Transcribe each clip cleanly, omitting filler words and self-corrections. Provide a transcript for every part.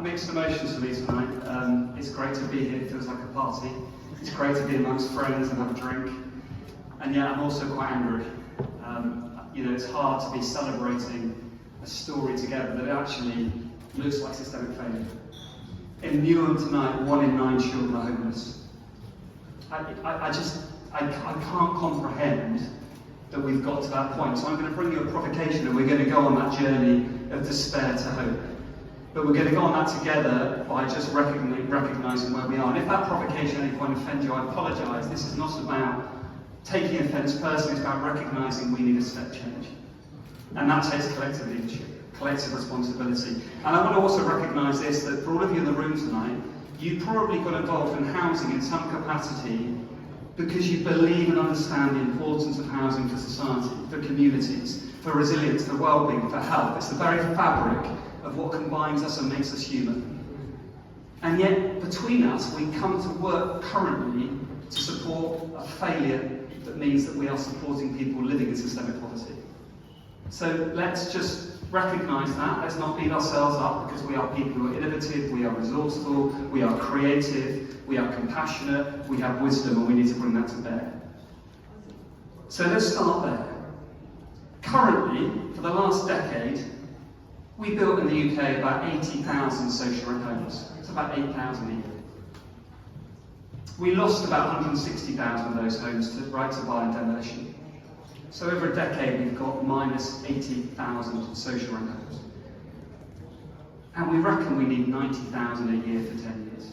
mixed emotions for me tonight. It's great to be here, it feels like a party. It's great to be amongst friends and have a drink. And yet I'm also quite angry. It's hard to be celebrating a story together that actually looks like systemic failure. In Newham tonight, 1 in 9 children are homeless. I can't comprehend that we've got to that point. So I'm going to bring you a provocation and we're going to go on that journey of despair to hope. But we're going to go on that together by just recognising where we are. And if that provocation at any point offends you, I apologise. This is not about taking offence personally, it's about recognising we need a step change. And that takes collective leadership, collective responsibility. And I want to also recognise this, that for all of you in the room tonight, you probably got involved in housing in some capacity because you believe and understand the importance of housing for society, for communities, for resilience, for well-being, for health. It's the very fabric of what combines us and makes us human. And yet, between us, we come to work currently to support a failure that means that we are supporting people living in systemic poverty. So let's just recognise that. Let's not beat ourselves up because we are people who are innovative, we are resourceful, we are creative, we are compassionate, we have wisdom, and we need to bring that to bear. So let's start there. Currently, for the last decade, we built in the UK about 80,000 social rent homes. It's about 8,000 a year. We lost about 160,000 of those homes to right to buy and demolition. So over a decade, we've got minus 80,000 social rent homes. And we reckon we need 90,000 a year for 10 years.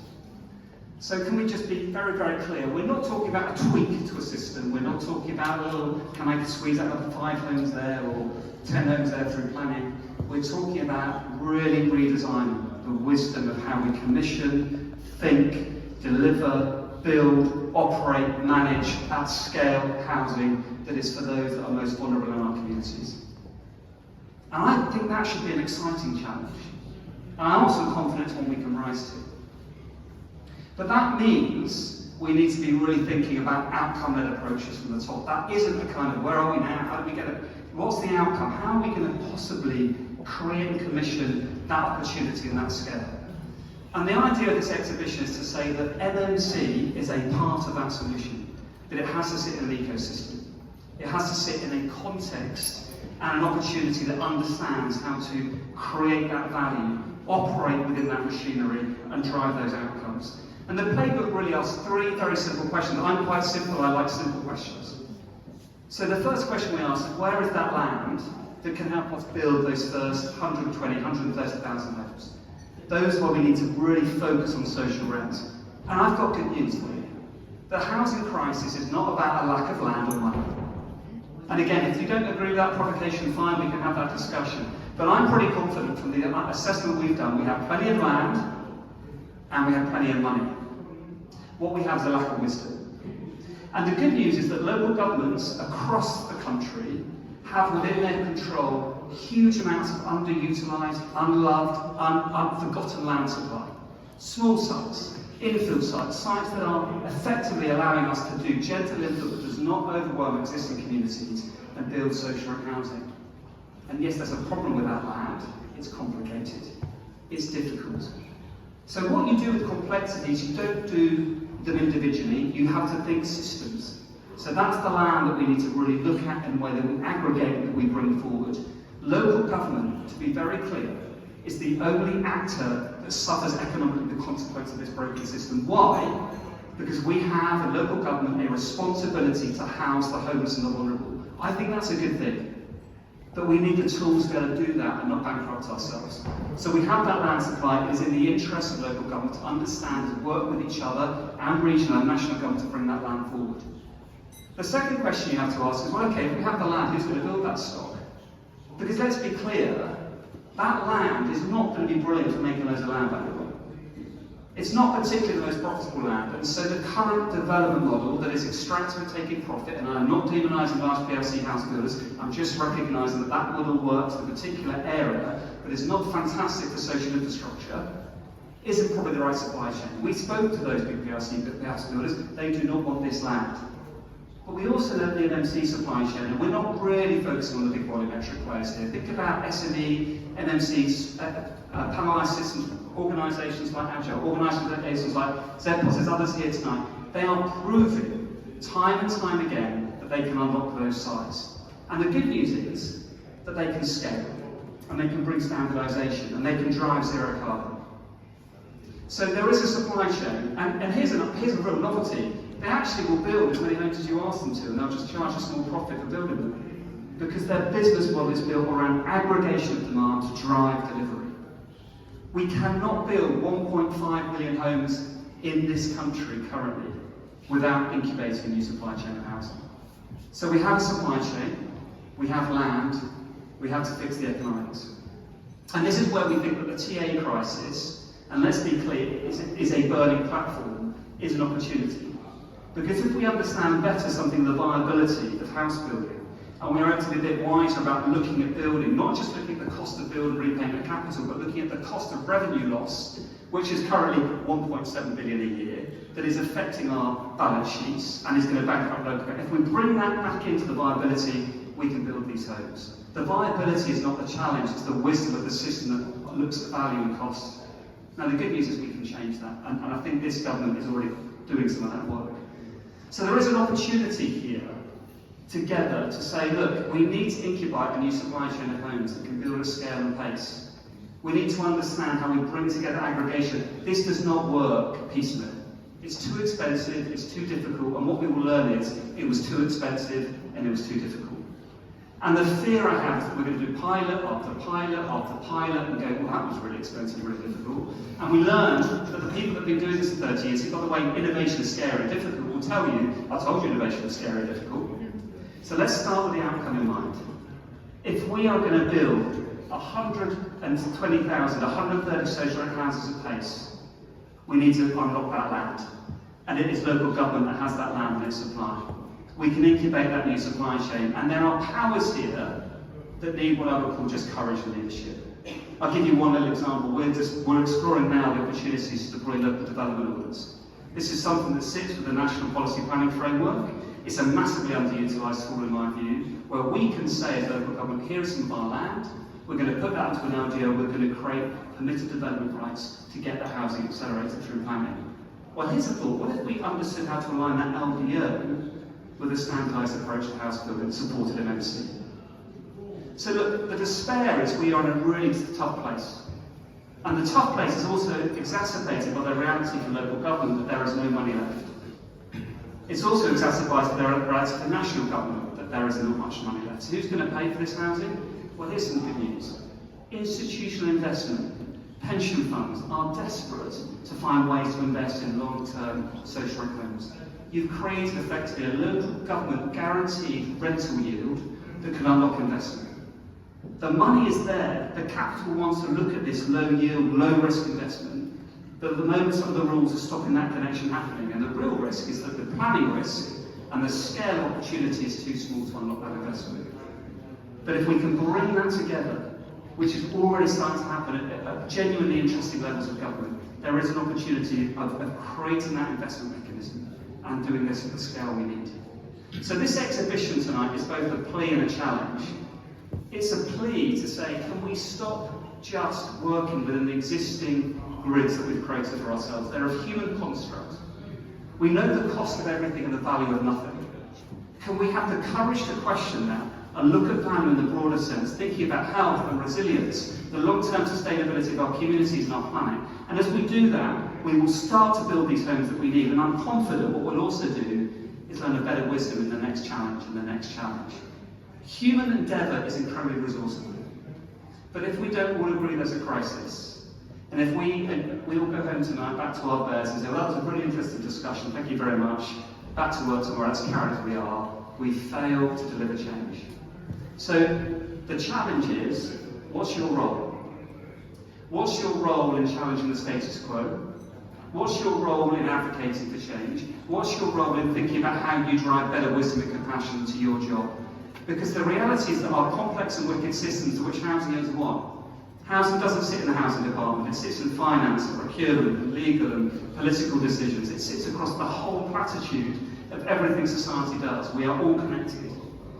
So can we just be very, very clear? We're not talking about a tweak to a system. We're not talking about, can I squeeze out 5 homes there or 10 homes there through planning? We're talking about really redesigning the wisdom of how we commission, think, deliver, build, operate, manage at scale housing that is for those that are most vulnerable in our communities. And I think that should be an exciting challenge. And I'm also confident it's one we can rise to. But that means we need to be really thinking about outcome-led approaches from the top. That isn't a kind of, where are we now? How do we get it? What's the outcome? How are we going to possibly create and commission that opportunity and that scale? And the idea of this exhibition is to say that MMC is a part of that solution, that it has to sit in an ecosystem. It has to sit in a context and an opportunity that understands how to create that value, operate within that machinery, and drive those outcomes. And the playbook really asks 3 very simple questions. I'm quite simple, I like simple questions. So the first question we ask is, where is that land that can help us build those first 120, 130,000 homes? Those where we need to really focus on social rent. And I've got good news for you. The housing crisis is not about a lack of land or money. And again, if you don't agree with that provocation, fine, we can have that discussion. But I'm pretty confident from the assessment we've done, we have plenty of land and we have plenty of money. What we have is a lack of wisdom. And the good news is that local governments across the country have within their control huge amounts of underutilised, unloved, forgotten land supply. Small sites, infill sites, sites that are effectively allowing us to do gentle infill that does not overwhelm existing communities and build social housing. And yes, there's a problem with that land. It's complicated. It's difficult. So what you do with complexities, you don't do them individually, you have to think systems. So that's the land that we need to really look at in a way that we aggregate and that we bring forward. Local government, to be very clear, is the only actor that suffers economically the consequence of this broken system. Why? Because we have, in local government, a responsibility to house the homeless and the vulnerable. I think that's a good thing. But we need the tools to be able to do that and not bankrupt ourselves. So we have that land supply. It is in the interest of local government to understand and work with each other and regional and national government to bring that land forward. The second question you have to ask is, well, okay, if we have the land, who's going to build that stock? Because let's be clear, that land is not going to be brilliant for making loads of land valuable. It's not particularly the most profitable land, and so the current development model that is extractive and taking profit, and I'm not demonising large PLC house builders, I'm just recognising that that model works in a particular area, but is not fantastic for social infrastructure, isn't probably the right supply chain. We spoke to those big PLC house builders, they do not want this land. But we also know the MMC supply chain, and we're not really focusing on the big volumetric players here. Think about SME, MMCs, panelized systems, organisations like Agile, organisations like ZPOS, there's others here tonight, they are proving time and time again that they can unlock those sites. And the good news is that they can scale, and they can bring standardisation, and they can drive zero carbon. So there is a supply chain, and here's a real novelty. They actually will build as many homes as you ask them to, and they'll just charge a small profit for building them, because their business model is built around aggregation of demand to drive delivery. We cannot build 1.5 million homes in this country currently without incubating a new supply chain of housing. So we have a supply chain, we have land, we have to fix the economics. And this is where we think that the TA crisis, and let's be clear, is a burning platform, is an opportunity. Because if we understand better something of the viability of house building, and we're able to be a bit wiser about looking at building, not just looking at the cost of build and repayment of capital, but looking at the cost of revenue loss, which is currently 1.7 billion a year, that is affecting our balance sheets and is going to bankrupt local. If we bring that back into the viability, we can build these homes. The viability is not the challenge, it's the wisdom of the system that looks at value and cost. Now the good news is we can change that, and I think this government is already doing some of that work. So there is an opportunity here together to say, look, we need to incubate a new supply chain of homes that can build at scale and pace. We need to understand how we bring together aggregation. This does not work piecemeal. It's too expensive, it's too difficult, and what we will learn is it was too expensive and it was too difficult. And the fear I have is that we're going to do pilot after pilot after pilot and go, well, that was really expensive, really difficult. And we learned that the people that have been doing this for 30 years, who, by the way, innovation is scary and difficult, will tell you, I told you innovation was scary and difficult. So let's start with the outcome in mind. If we are going to build 120,000, 130 social rent houses at pace, we need to unlock that land. And it is local government that has that land in its supply. We can incubate that new supply chain, and there are powers here that need what I would call just courage and leadership. I'll give you one little example. We're exploring now the opportunities to deploy local development orders. This is something that sits with the National Policy Planning Framework. It's a massively underutilised tool in my view, where we can say as local government, here is some of our land, we're going to put that into an LDO, we're going to create permitted development rights to get the housing accelerated through planning. Well, here's a thought. What if we understood how to align that LDO with a standardised approach to house building supported MMC? So look, the despair is we are in a really tough place. And the tough place is also exacerbated by the reality for local government that there is no money left. It's also exacerbated by the reality for national government that there is not much money left. So who's going to pay for this housing? Well, here's some good news. Institutional investment, pension funds are desperate to find ways to invest in long-term social rent homes. You've created effectively a local government guaranteed rental yield that can unlock investment. The money is there, the capital wants to look at this low yield, low risk investment, but at the moment some of the rules are stopping that connection happening, and the real risk is that the planning risk and the scale opportunity is too small to unlock that investment. But if we can bring that together, which is already starting to happen at genuinely interesting levels of government, there is an opportunity of creating that investment mechanism and doing this at the scale we need. So this exhibition tonight is both a plea and a challenge. It's a plea to say, can we stop just working within the existing grids that we've created for ourselves? They're a human construct. We know the cost of everything and the value of nothing. Can we have the courage to question that and look at value in the broader sense, thinking about health and resilience, the long-term sustainability of our communities and our planet? And as we do that, we will start to build these homes that we need. And I'm confident what we'll also do is learn a better wisdom in the next challenge and the next challenge. Human endeavour is incredibly resourceful. But if we don't all agree there's a crisis, and if we all go home tonight, back to our beds and say, well, that was a really interesting discussion, thank you very much, back to work tomorrow, as carried as we are, we fail to deliver change. So the challenge is, what's your role? What's your role in challenging the status quo? What's your role in advocating for change? What's your role in thinking about how you drive better wisdom and compassion to your job? Because the reality is that our complex and wicked systems to which housing is one. Housing doesn't sit in the housing department, it sits in finance and procurement and legal and political decisions. It sits across the whole platitude of everything society does. We are all connected.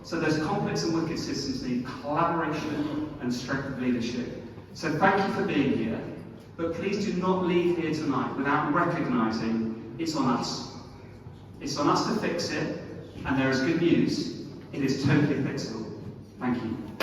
So those complex and wicked systems need collaboration and strength of leadership So thank you for being here, but please do not leave here tonight without recognising it's on us. It's on us to fix it, and there is good news. It is totally fixable. Thank you.